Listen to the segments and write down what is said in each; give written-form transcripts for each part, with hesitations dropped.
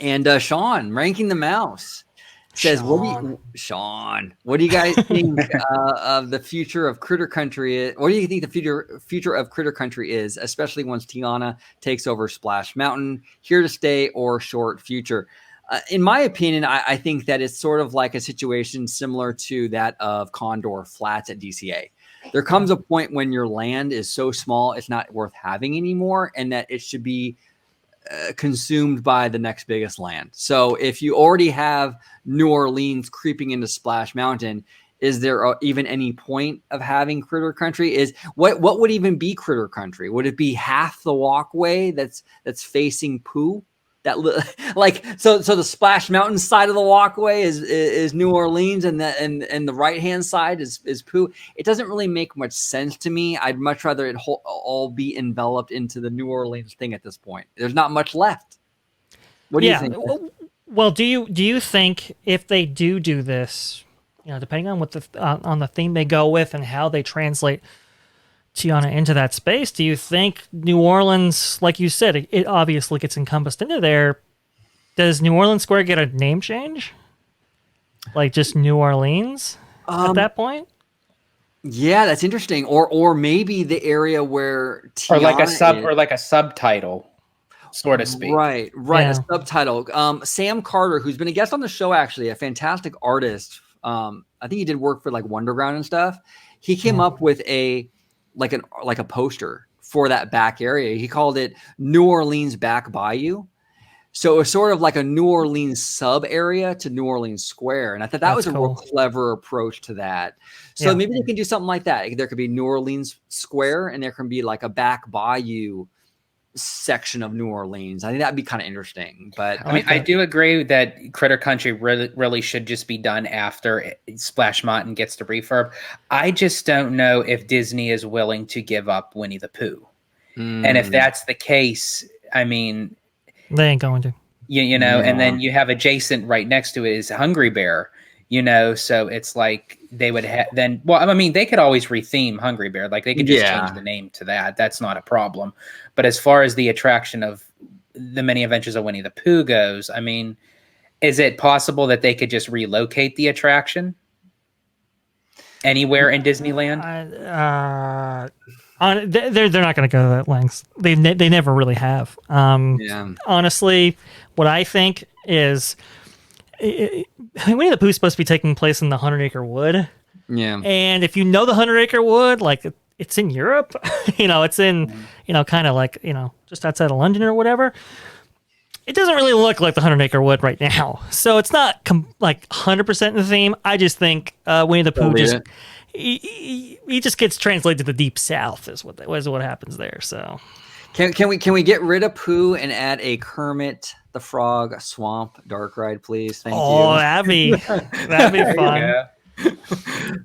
And Sean, ranking the mouse, says, Sean, what do you guys think of the future of Critter Country? What do you think the future of Critter Country is, especially once Tiana takes over Splash Mountain? Here to stay or short future? In my opinion, I think that it's sort of like a situation similar to that of Condor Flats at DCA. There comes a point when your land is so small, it's not worth having anymore, and that it should be consumed by the next biggest land. So if you already have New Orleans creeping into Splash Mountain, is there even any point of having Critter Country? Is what would even be Critter Country? Would it be half the walkway that's facing Pooh? That like so the Splash Mountain side of the walkway is New Orleans, and the right hand side is Pooh. It doesn't really make much sense to me. I'd much rather it all be enveloped into the New Orleans thing at this point. There's not much left. What do you think? Well, do you think if they do this, depending on what on the theme they go with and how they translate Tiana into that space, do you think New Orleans, like you said, it obviously gets encompassed into there? Does New Orleans Square get a name change? Like just New Orleans at that point? Yeah, that's interesting. Or maybe the area where Tiana or like a subtitle, so to speak. Right. Yeah. A subtitle. Sam Carter, who's been a guest on the show, actually, a fantastic artist. I think he did work for like Wonderground and stuff. He came up with a poster for that back area. He called it New Orleans Back Bayou. So it was sort of like a New Orleans sub area to New Orleans Square. And I thought that was a real clever approach to that. So maybe they can do something like that. There could be New Orleans Square and there can be like a back bayou section of New Orleans. I think that'd be kind of interesting. But I mean, I do agree that Critter Country really should just be done after Splash Mountain gets the refurb. I just don't know if Disney is willing to give up Winnie the Pooh. And if that's the case, I mean, they ain't going to. And then you have adjacent right next to it is Hungry Bear. So it's like they would they could always retheme Hungry Bear. Like they could just change the name to that. That's not a problem. But as far as the attraction of the Many Adventures of Winnie the Pooh goes, I mean, is it possible that they could just relocate the attraction anywhere in Disneyland? They're not going to go to that lengths. They never really have. Honestly, what I think is Winnie the Pooh is supposed to be taking place in the 100-acre wood. Yeah. And if you know the 100-acre wood, like it's in Europe, it's in, kind of like, just outside of London or whatever. It doesn't really look like the 100-acre wood right now. So it's not like 100% in the theme. I just think Winnie the Pooh he just gets translated to the deep south is what happens there. So can we get rid of Pooh and add a Kermit the Frog swamp dark ride, please? Thank you. Oh, that'd be fun.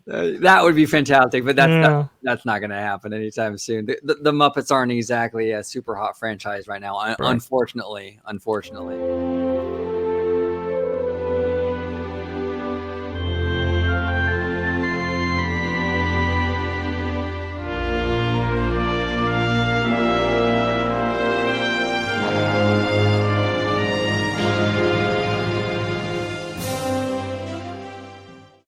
That would be fantastic, but that's not going to happen anytime soon. The Muppets aren't exactly a super hot franchise right now, unfortunately.